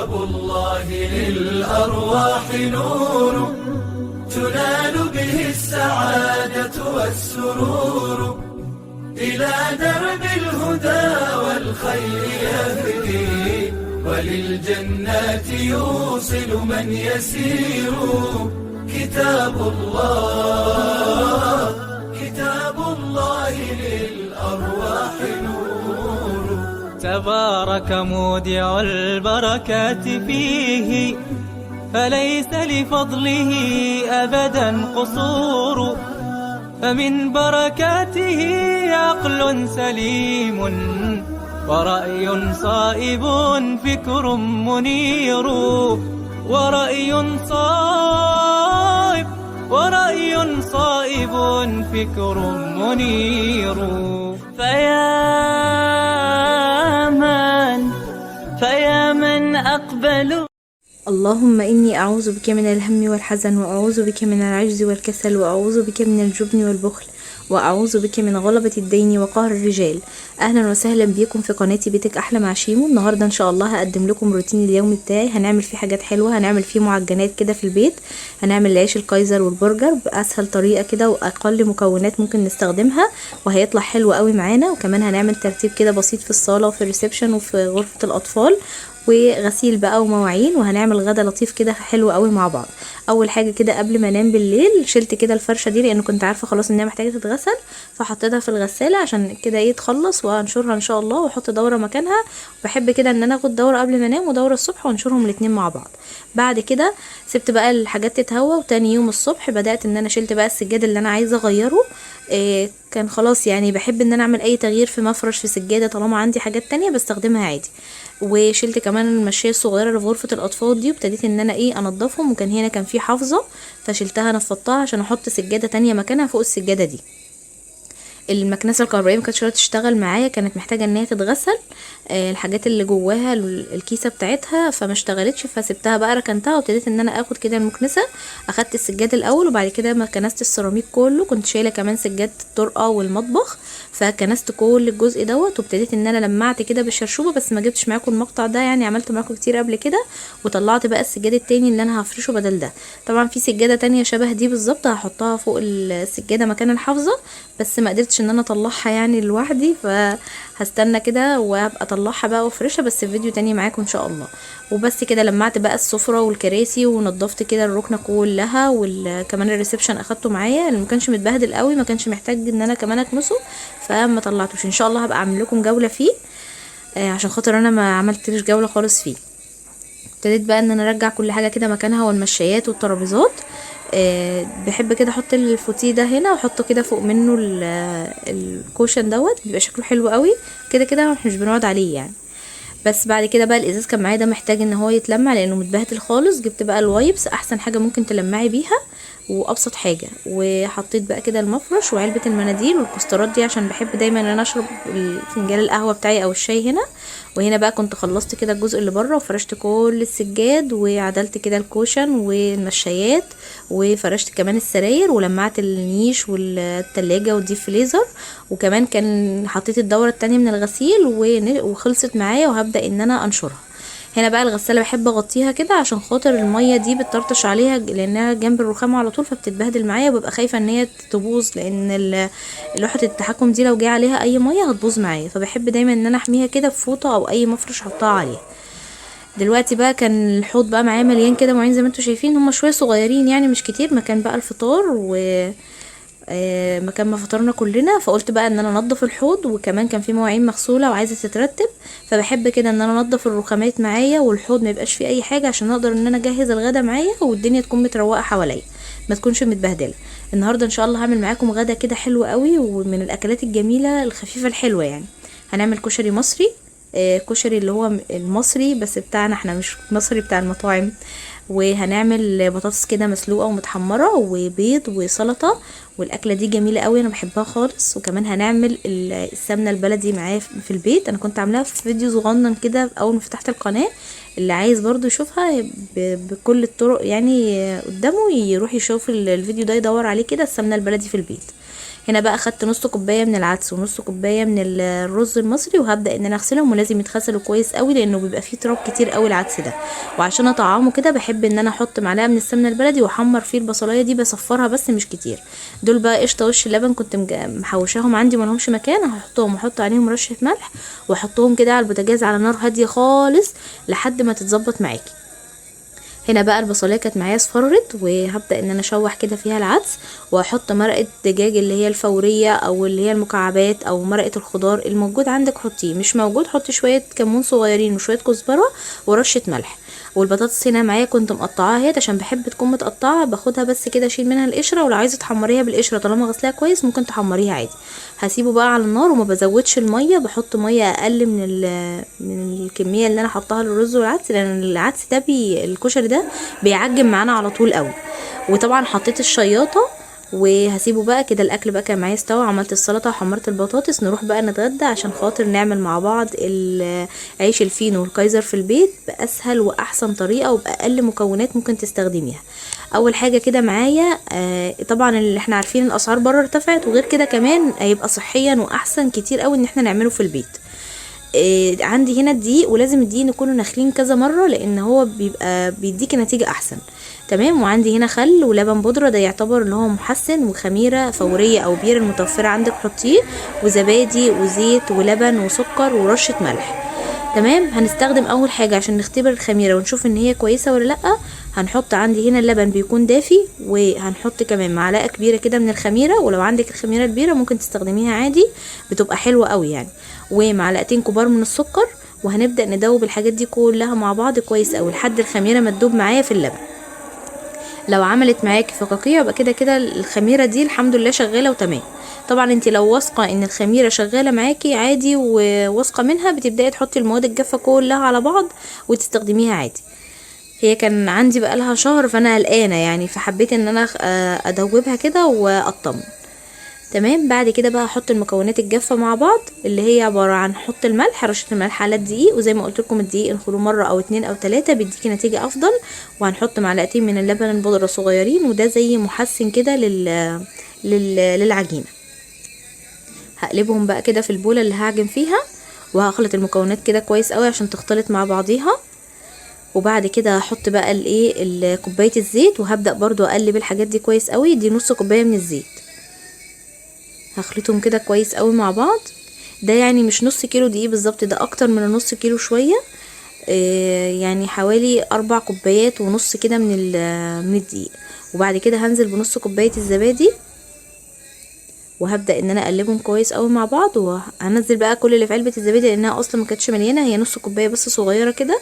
كتاب الله للأرواح نور، تنال به السعادة والسرور، إلى درب الهدى والخير يهدي، وللجنات يوصل من يسير. كتاب الله للأرواح نور. تبارك مودع البركات فيه، فليس لفضله أبدا قصور، فمن بركاته عقل سليم، ورأي صائب فكر منير، ورأي صائب فكر منير. فيا من أقبل. اللهم إني أعوذ بك من الهم والحزن، وأعوذ بك من العجز والكسل، وأعوذ بك من الجبن والبخل، وأعوذ بك من غلبة الدين وقهر الرجال. أهلا وسهلا بيكم في قناتي بيتك أحلى مع شيمو. النهاردة إن شاء الله هقدم لكم روتين اليومي بتاعي. هنعمل فيه حاجات حلوة، هنعمل فيه معجنات كده في البيت، هنعمل العيش الكايزر والبرجر بأسهل طريقة كده وأقل مكونات ممكن نستخدمها، وهيطلع حلو قوي معانا. وكمان هنعمل ترتيب كده بسيط في الصالة وفي الريسبشن وفي غرفة الأطفال، وغسيل بقى ومواعين، وهنعمل غدا لطيف كده حلو قوي مع بعض. اول حاجه كده قبل ما انام بالليل شلت كده الفرشه دي، لان كنت عارفه خلاص انها محتاجه تتغسل، فحطيتها في الغساله عشان كده ايه تخلص، وانشرها ان شاء الله واحط دوره مكانها. وبحب كده ان انا اخد دوره قبل ما انام ودوره الصبح وانشرهم الاتنين مع بعض. بعد كده سبت بقى الحاجات تتهوى، وتاني يوم الصبح بدات ان انا شلت بقى السجاد اللي انا عايزه اغيره. كان خلاص يعني بحب ان انا اعمل اي تغيير في مفرش في سجاده طالما عندي حاجات تانية بستخدمها عادي. وشلت كمان المشيه الصغيره اللي في غرفه الاطفال دي، وابتديت ان انا انضفهم، وكان هنا كان في حافظه فشلتها نفضتها عشان احط سجاده تانية مكانها فوق السجاده دي. المكنسه الكهربائيه ما كانتش راضيه تشتغل معايا، كانت محتاجه ان هي تتغسل، الحاجات اللي جواها الكيسه بتاعتها فما اشتغلتش، فسبتها بقى ركنتها، وابتديت ان انا اخد كده المكنسه. اخدت السجاد الاول، وبعد كده كنست السيراميك كله، كنت شايله كمان سجاد الطرقه والمطبخ، فكنست كل الجزء دوت، وابتديت ان انا لمعت كده بالشرشوبه، بس ما جبتش معاكم المقطع ده، يعني عملته معاكم كتير قبل كده. وطلعت بقى السجاد التاني اللي انا هفرشه بدل ده. طبعا في سجاده تانية شبه دي بالظبط هحطها فوق السجاده مكان الحافظه، بس ما قدرتش ان انا اطلعها يعني لوحدي، فهستنى كده وابقى اطلعها بقى وافرشها، بس في فيديو تاني معاكم ان شاء الله. وبس كده لمعت بقى السفره والكراسي، ونضفت كده الركنه كلها، وكمان الريسبشن اخدته معايا اللي ما كانش متبهدل قوي، ما كانش محتاج ان انا كمان اكنسه، فما طلعتوش. ان شاء الله هبقى اعمل لكم جوله فيه، عشان خاطر انا ما عملتليش جوله خالص فيه. ابتديت بقى ان انا ارجع كل حاجه كده مكانها، والمشايات والترابيزات. بحب كده احط الفوتيه ده هنا، واحط كده فوق منه الكوشن دوت، بيبقى شكله حلو قوي كده كده، مش بنقعد عليه يعني. بس بعد كده بقى الازاز كان معايا ده محتاج ان هو يتلمع لانه متبهدل خالص. جبت بقى الوايبس، احسن حاجه ممكن تلمعي بيها وابسط حاجه، وحطيت بقى كده المفرش وعلبه المناديل والكسترات دي، عشان بحب دايما ان انا اشرب فنجان القهوه بتاعي او الشاي هنا. وهنا بقى كنت خلصت كده الجزء اللي بره، وفرشت كل السجاد، وعدلت كده الكوشن والمشايات، وفرشت كمان السراير، ولمعت النيش والتلاجة والديب فريزر. وكمان كان حطيت الدورة التانية من الغسيل وخلصت معايا، وهبدأ ان انا انشرها. هنا بقى الغسالة بحب اغطيها كده عشان خاطر المية دي بتطرطش عليها، لانها جنب الرخامة على طول فبتتبهدل معايا، وببقى خايفة ان هي تبوظ، لان لوحة التحكم دي لو جه عليها اي مية هتبوظ معايا، فبحب دايما ان انا احميها كده بفوطة او اي مفرش احطها عليها. دلوقتي بقى كان الحوض بقى معايا مليان كده مواعين زي ما انتوا شايفين، هما شوية صغيرين يعني مش كتير، مكان بقى الفطار مكان ما فطرنا كلنا. فقلت بقى ان انا انضف الحوض، وكمان كان في مواعين مغسوله وعايزه تترتب، فبحب كده ان انا انضف الرخامات معايا والحوض ما يبقاش فيه اي حاجه، عشان اقدر ان انا اجهز الغدا معايا، والدنيا تكون متروقه حواليا ما تكونش متبهدله. النهارده ان شاء الله هعمل معاكم غدا كده حلو قوي، ومن الاكلات الجميله الخفيفه الحلوه يعني. هنعمل كشري مصري، كشري اللي هو المصري بس بتاعنا احنا، مش مصري بتاع المطاعم. وهنعمل بطاطس كده مسلوقه ومتحمره وبيض وسلطه، والاكله دي جميله قوي انا بحبها خالص. وكمان هنعمل السمنه البلدي معايا في البيت، انا كنت عاملاها في فيديو صغنن كده اول ما فتحت القناه، اللي عايز برضو يشوفها بكل الطرق يعني قدامه يروح يشوف الفيديو ده، يدور عليه كده السمنه البلدي في البيت. هنا بقى خدت نص كوبايه من العدس ونص كوبايه من الرز المصري، وهبدا ان انا اغسلهم، ولازم يتغسلوا كويس قوي لانه بيبقى فيه تراب كتير قوي العدس ده. وعشان اطعمه كده بحب ان انا احط معلقه من السمنه البلدي واحمر فيه البصلايه دي، بصفرها بس مش كتير. دول بقى قشطه وش اللبن كنت محوشاهم عندي ملهمش مكان، هحطهم واحط عليهم رشه ملح واحطهم كده على البوتاجاز على نار هاديه خالص لحد ما تتظبط معاكي. هنا بقى البصلايه كانت معايا اصفرت، وهبدا ان انا اشوح كده فيها العدس، واحط مرقه دجاج اللي هي الفوريه او اللي هي المكعبات او مرقه الخضار الموجود عندك حطيه، مش موجود حطي شويه كمون صغيرين وشويه كزبره ورشه ملح. والبطاطس هنا معايا كنت مقطعاها اهي عشان بحب تكون متقطعه، باخدها بس كده اشيل منها القشره، ولو عايزه تحمريها بالقشره طالما غسلاها كويس ممكن تحمريها عادي. هسيبه بقى على النار وما بزودش الميه، بحط ميه اقل من الكميه اللي انا حطاها للرز والعدس، لان العدس ده الكشري ده بيعجن معانا على طول قوي. وطبعا حطيت الشياطه وهسيبه بقى كده. الاكل بقى كان معايا استوى، عملت السلطه وحمرت البطاطس. نروح بقى نتغدى عشان خاطر نعمل مع بعض عيش الفينو والكايزر في البيت باسهل واحسن طريقه وباقل مكونات ممكن تستخدميها. اول حاجه كده معايا طبعا اللي احنا عارفين الاسعار بره ارتفعت، وغير كده كمان هيبقى صحيا واحسن كتير قوي ان احنا نعمله في البيت. عندي هنا الدقيق، ولازم الدقيق نكونوا ناخلين كذا مره لان هو بيبقى بيديكي نتيجه احسن. تمام. وعندي هنا خل ولبن بودره، ده يعتبر اللي هو محسن، وخميره فوريه او بير المتوفره عندك حطيه، وزبادي وزيت ولبن وسكر ورشه ملح. تمام. هنستخدم اول حاجه عشان نختبر الخميره ونشوف ان هي كويسه ولا لا، هنحط عندي هنا اللبن بيكون دافي، وهنحط كمان معلقه كبيره كده من الخميره، ولو عندك الخميره كبيره ممكن تستخدميها عادي بتبقى حلوه قوي يعني، ومعلقتين كبار من السكر. وهنبدا ندوب الحاجات دي كلها مع بعض كويس قوي لحد الخميره ما تدوب معايا في اللبن. لو عملت معاكي فقاقيع يبقى كده كده الخميره دي الحمد لله شغاله وتمام. طبعا انت لو واثقه ان الخميره شغاله معاكي عادي وواثقه منها، بتبداي تحطي المواد الجافه كلها على بعض وتستخدميها عادي. هي كان عندي بقى لها شهر فانا قلقانه يعني، فحبيت ان انا ادوبها كده واطمن. تمام. بعد كده بقى احط المكونات الجافه مع بعض اللي هي عباره عن حط الملح، رشه الملح على الدقيق، وزي ما قلت لكم الدقيق انخلوه مره او 2 أو 3 بيديكي نتيجه افضل. وهنحط معلقتين من اللبن البودره صغيرين، وده زي محسن كده للعجينه. هقلبهم بقى كده في البوله اللي هعجن فيها، وهخلط المكونات كده كويس قوي عشان تختلط مع بعضيها. وبعد كده هحط بقى كوبايه الزيت، وهبدا برضو اقلب الحاجات دي كويس قوي. دي نص كوبايه من الزيت، هخلطهم كده كويس قوي مع بعض. ده يعني مش نص كيلو دقيق بالظبط، ده اكتر من نص كيلو شويه، يعني حوالي 4 كوبايات ونص كده من الدقيق. وبعد كده هنزل بنص كوبايه الزبادي، وهبدا ان انا اقلبهم كويس قوي مع بعض. وهنزل بقى كل اللي في علبه الزبادي لانها اصلا ما كانتش مليانه، هي نص كوبايه بس صغيره كده.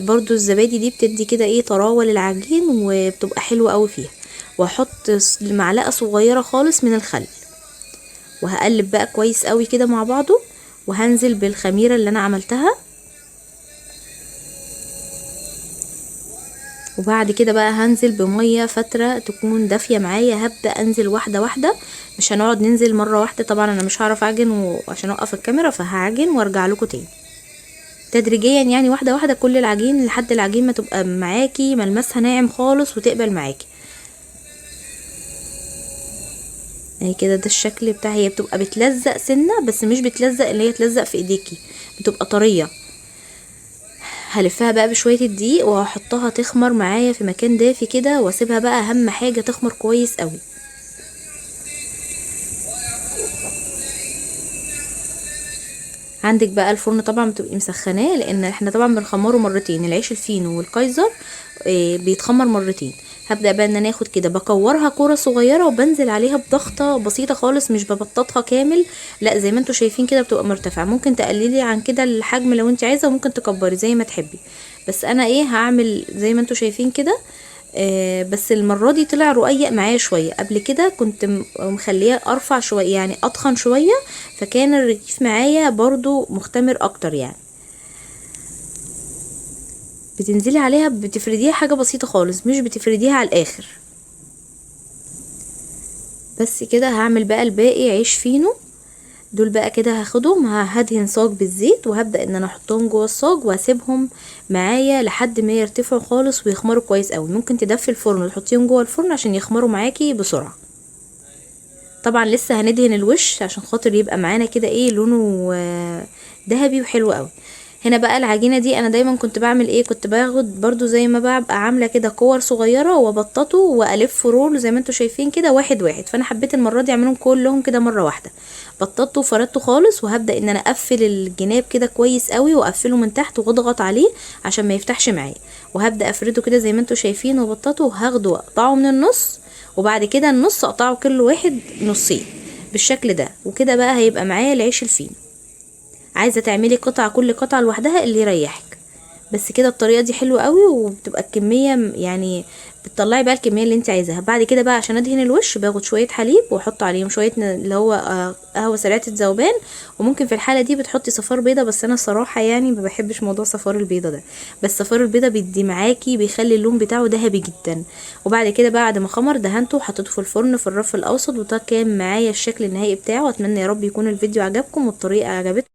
برضو الزبادي دي بتدي كده طراوه للعجين وبتبقى حلوه قوي فيها. واحط معلقه صغيره خالص من الخل، وهقلب بقى كويس قوي كده مع بعضه. وهنزل بالخميره اللي انا عملتها، وبعد كده بقى هنزل بميه فتره تكون دافيه معايا. هبدا انزل واحده واحده، مش هنقعد ننزل مره واحده، طبعا انا مش هعرف اعجن وعشان اوقف الكاميرا، فهعجن وارجع لكم تاني تدريجيا يعني واحده واحده كل العجين لحد العجين ما تبقى معاكي ملمسها ناعم خالص وتقبل معاكي اهي كده. ده الشكل بتاعها، هي بتبقى بتلزق سنه بس مش بتلزق اللي هي تلزق في ايديكي، بتبقى طريه. هلفها بقى بشويه الدقيق وهحطها تخمر معايا في مكان دافي كده، واسيبها بقى اهم حاجه تخمر كويس قوي. عندك بقى الفرن طبعا بتبقي مسخناه، لان احنا طبعا بنخمره مرتين. العيش الفينو والكايزر بيتخمر مرتين. هبدا بقى ان انا اخد كده بكورها كوره صغيره وبنزل عليها بضغطه بسيطه خالص، مش ببططها كامل، لا زي ما انتوا شايفين كده بتبقى مرتفعه. ممكن تقللي عن كده الحجم لو انت عايزه، وممكن تكبري زي ما تحبي، بس انا هعمل زي ما انتوا شايفين كده. بس المره دي طلع رقيق معايا شويه. قبل كده كنت مخليه ارفع شويه يعني اتخن شويه، فكان الرغيف معايا برضو مختمر اكتر يعني. بتنزلي عليها بتفرديها حاجه بسيطه خالص، مش بتفرديها على الاخر. بس كده هعمل بقى الباقي عيش فينو. دول بقى كده هاخدهم هدهن صاج بالزيت، وهبدا ان انا احطهم جوه الصاج واسيبهم معايا لحد ما يرتفعوا خالص ويخمروا كويس قوي. ممكن تدفي الفرن وتحطيهم جوه الفرن عشان يخمروا معاكي بسرعه. طبعا لسه هندهن الوش عشان خاطر يبقى معانا كده ايه لونه ذهبي وحلو قوي. هنا بقى العجينه دي انا دايما كنت بعمل ايه، كنت باخد برضو زي ما ببقى عامله كده كور صغيره وابططه والف رول زي ما انتوا شايفين كده واحد واحد. فانا حبيت المره دي اعملهم كلهم كده مره واحده، بططته وفردته خالص، وهبدا ان انا اقفل الجناب كده كويس قوي واقفله من تحت واضغط عليه عشان ما يفتحش معايا، وهبدا افرده كده زي ما انتوا شايفين وبططه، وهاخده واقطعه من النص، وبعد كده النص اقطعه كل واحد نصين بالشكل ده. وكده بقى هيبقى معايا العيش الفينو. عايزه تعملي قطعه كل قطعه لوحدها اللي يريحك، بس كده الطريقه دي حلوه قوي وبتبقى الكميه يعني بتطلعي بقى الكميه اللي انت عايزاها. بعد كده بقى عشان ادهن الوش باخد شويه حليب واحط عليهم شويه اللي هو قهوه سريعه الذوبان، وممكن في الحاله دي بتحطي صفار بيضه، بس انا صراحه يعني ما بحبش موضوع صفار البيضه ده، بس صفار البيضه بيدي معاكي بيخلي اللون بتاعه ذهبي جدا. وبعد كده بعد ما خمر دهنته وحطيته في الفرن في الرف الاوسط، وده كان معايا الشكل النهائي بتاعه. اتمنى يا رب يكون الفيديو عجبكم والطريقه عجبتكم.